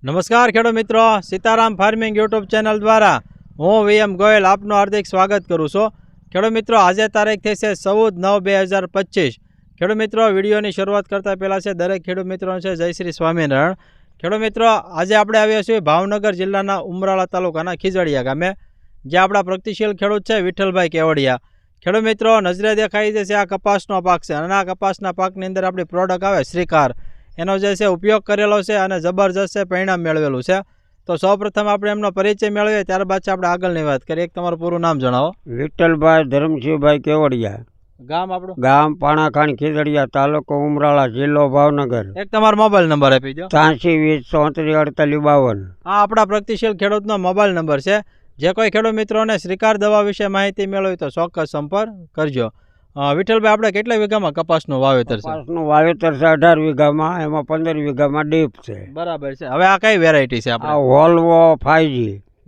નમસ્કાર ખેડૂત મિત્રો, સીતારામ ફાર્મિંગ યુટ્યુબ ચેનલ દ્વારા હું VM ગોયલ આપનું હાર્દિક સ્વાગત કરું છું। ખેડૂત મિત્રો, આજે તારીખ થઈ છે 14/9/2025। ખેડૂત મિત્રો, વિડીયોની શરૂઆત કરતાં પહેલાં છે દરેક ખેડૂત મિત્રોને છે જય શ્રી સ્વામિનારાયણ। ખેડૂત મિત્રો, આજે આપણે આવ્યા છીએ ભાવનગર જિલ્લાના ઉમરાળા તાલુકાના ખીજડીયા ગામે, જે આપણા પ્રગતિશીલ ખેડૂત છે વિઠ્ઠલભાઈ કેવડિયા। ખેડૂત મિત્રો, નજરે દેખાઈ છે આ કપાસનો પાક છે અને આ કપાસના પાકની અંદર આપણી પ્રોડક્ટ આવે શ્રીકાર, એનો જે છે ઉપયોગ કરેલો છે અને જબરજસ્ત છે પરિણામ મેળવેલું છે। તો સૌપ્રથમ આપણે એમનો પરિચય મેળવીએ, ત્યારબાદ છે આપણે આગળની વાત કરીએ। એક તમારું પૂરું નામ જણાવો। વિઠ્ઠલભાઈ ધરમસિંહભાઈ કેવડિયા, ગામ આપણું? ગામ પાણાખાણ ખીજડીયા, તાલુકો ઉમરાળા, જિલ્લો ભાવનગર। એક તમારો મોબાઈલ નંબર આપી દો। 8320 આ આપણા પ્રગતિશીલ ખેડૂતનો મોબાઈલ નંબર છે। જે કોઈ ખેડૂત મિત્રોને શ્રીકાર દવા વિશે માહિતી મેળવી તો ચોક્કસ સંપર્ક કરજો। વિઠ્ઠલભાઈ, આપણે કેટલા વીઘામાં કપાસનું વાવેતર છે? કપાસનું વાવેતર છે 18 વીઘામાં, એમાં 15 વીઘામાં ડીપ છે। બરાબર છે। હવે આ કઈ વેરાયટી છે આપણે? આ વોલ્વો 5G।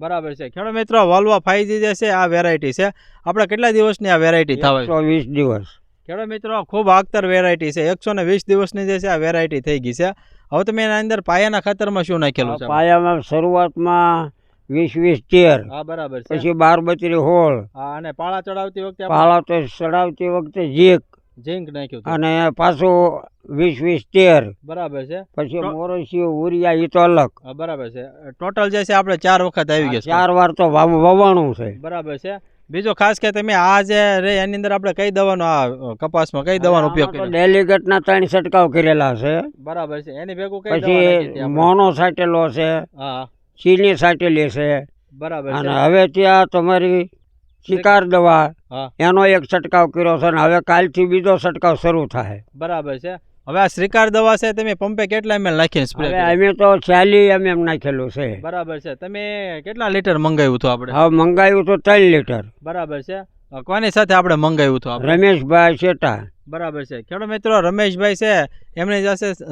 બરાબર છે। ખેડૂત મિત્રો, વોલ્વો 5G જે છે આ વેરાયટી છે। આપણે કેટલા દિવસની આ વેરાયટી થાય? 120 દિવસ। ખેડૂત મિત્રો, ખૂબ આગતર વેરાયટી છે। 120 દિવસની જે છે આ વેરાયટી થઈ ગઈ છે। હવે તમે એના અંદર પાયાના ખાતરમાં શું નાખેલું છે? પાયામાં શરૂઆતમાં 20-20 13, હા બરાબર છે, પછી 12-32 16, હા, અને પાળા ચડાવતી વખતે પાળા તો ચડાવતી વખતે ઝીંક નાખ્યું હતું, અને પાછું 20-20 13, બરાબર છે, પછી મોરસિયો ઉરિયા એ તો અલગ। હા બરાબર છે। ટોટલ જે છે આપણે 4 વખત આવી ગયા છે। 4 વાર તો વવાણું છે। બરાબર છે। બીજો ખાસ કે તમે આ જે રે એની અંદર આપણે કઈ દવાનો આ કપાસમાં કઈ દવાનો ઉપયોગ કર્યો? ડેલિગેટના 3 છંટકાવ કરેલા છે। બરાબર છે। એની ભેગું કઈ દવા પછી નાખી હતી આપણે? મોનો સાટેલો છે, હા ચીની સાટેલી છે, બરાબર અને છે। હવે ત્યાં તમારી શિકાર દવા હા એનો એક છંટકાવ કર્યો છે, અને હવે કાલથી બીજો છંટકાવ શરૂ થાય। બરાબર છે। હવે આ શ્રીકાર દવા છે તમે પંપે કેટલા ml નાખીને સ્પ્રે હવે અમે તો 40 mm નાખેલું છે। બરાબર છે। તમે કેટલા લીટર મંગાવ્યું હતું આપણે? હવે મંગાવ્યું તો 3 લીટર। બરાબર છે। કોની સાથે આપણે મંગાવ્યું હતું આપણે? રમેશભાઈ શેટા। બરાબર છે। ખેડૂત મિત્રો, રમેશભાઈ છે એમની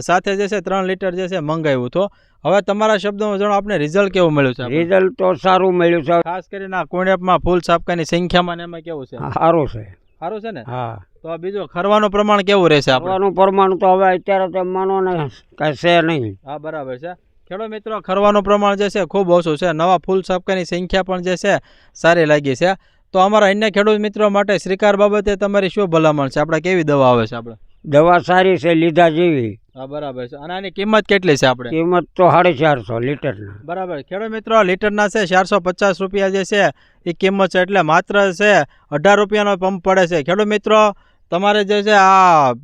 સાથે જે છે 3 લીટર જે છે મંગાવ્યું હતું। હવે તમારા શબ્દોમાં જણાવો, આપણે રિઝલ્ટ કેવું મળ્યું છે? રિઝલ્ટ તો સારું મળ્યું છે। ખાસ કરીને આ કુણેપમાં ફૂલ સાપકાની સંખ્યામાં ને એમાં કેવું છે? સારું છે। સારું છે ને? હા। તો બીજું ખરવાનું પ્રમાણ કેવું રહેશે આપણે? ખરવાનું પ્રમાણ તો હવે અત્યારે તો માનો ને કાંઈ છે નહીં। હા બરાબર છે। ખેડૂત મિત્રો, ખરવાનું પ્રમાણ જે છે ખૂબ ઓછું છે। નવા ફૂલ સાપકાની સંખ્યા પણ જે છે સારી લાગી છે। તો અમારા અન્ય ખેડૂત મિત્રો માટે શ્રીકાર બાબતે તમારી શું ભલામણ છે? આપણે કેવી દવા આવે છે? આપણે દવા સારી છે, લીધા જેવી। હા બરાબર છે। અને આની કિંમત કેટલી છે આપણે? કિંમત તો 450 લીટરના। બરાબર। ખેડૂત મિત્રો, લીટરના છે 450 રૂપિયા જે છે એ કિંમત છે, એટલે માત્ર છે 18 રૂપિયાનો પંપ પડે છે। ખેડૂત મિત્રો, તમારે જે છે આ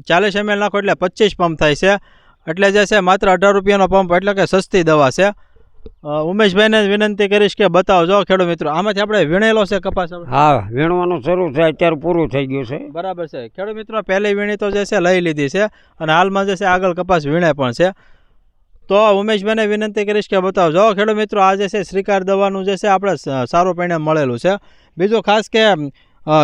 40 ml નાખો એટલે 25 પંપ થાય છે, એટલે જે છે માત્ર 18 રૂપિયાનો પંપ, એટલે કે સસ્તી દવા છે। ઉમેશભાઈને વિનંતી કરીશ કે બતાવજો ખેડૂત મિત્રો। આમાંથી આપણે વીણેલો છે કપાસ? હા, વીણવાનું શરૂ થાય, અત્યારે પૂરું થઈ ગયું છે। બરાબર છે। ખેડૂત મિત્રો, પહેલી વીણી તો જે છે લઈ લીધી છે, અને હાલમાં જે છે આગળ કપાસ વીણે પણ છે। તો ઉમેશભાઈને વિનંતી કરીશ કે બતાવજો ખેડૂત મિત્રો। આ જે છે શ્રીકાર દવાનું જે છે આપણે સારું પરિણામ મળેલું છે। બીજું ખાસ કે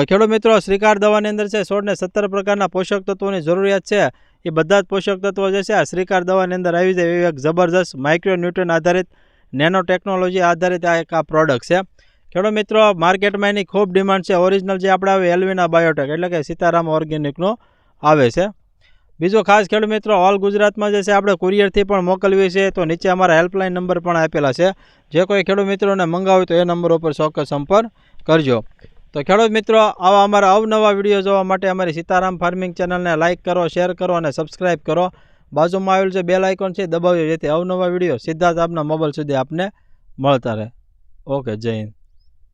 ખેડૂત મિત્રો, શ્રીકાર દવાની અંદર છે 16 પ્રકારના પોષક તત્વોની જરૂરિયાત છે, એ બધા જ પોષક તત્વો જે છે આ શ્રીકાર દવાની અંદર આવી જાય એવી એક જબરદસ્ત માઇક્રોન્યુટ્રન આધારિત નેનો ટેકનોલોજી આધારિત આ એક આ પ્રોડક્ટ છે। ખેડૂત મિત્રો, માર્કેટમાં એની ખૂબ ડિમાન્ડ છે। ઓરિજિનલ જે આપણે આવે એલ્વિના બાયોટેક, એટલે કે સીતારામ ઓર્ગેનિકનો આવે છે। બીજો ખાસ ખેડૂત મિત્રો, ઓલ ગુજરાતમાં જે છે આપણે કુરિયરથી પણ મોકલવી છે, તો નીચે અમારા હેલ્પલાઇન નંબર પણ આપેલા છે। જે કોઈ ખેડૂત મિત્રોને મંગાવ્યું તો એ નંબર ઉપર ચોક્કસ સંપર્ક કરજો। તો ખેડૂત મિત્રો, આવા અમારા અવનવા વિડીયો જોવા માટે અમારી સીતારામ ફાર્મિંગ ચેનલને લાઇક કરો, શેર કરો અને સબસ્ક્રાઈબ કરો। બાજુમાં આવેલું જે બેલ આઇકોન છે દબાવજો, જેથી અવનવા વિડીયો સીધા જ આપના મોબાઈલ સુધી આપને મળતા રહે। ઓકે, જય હિન્દ।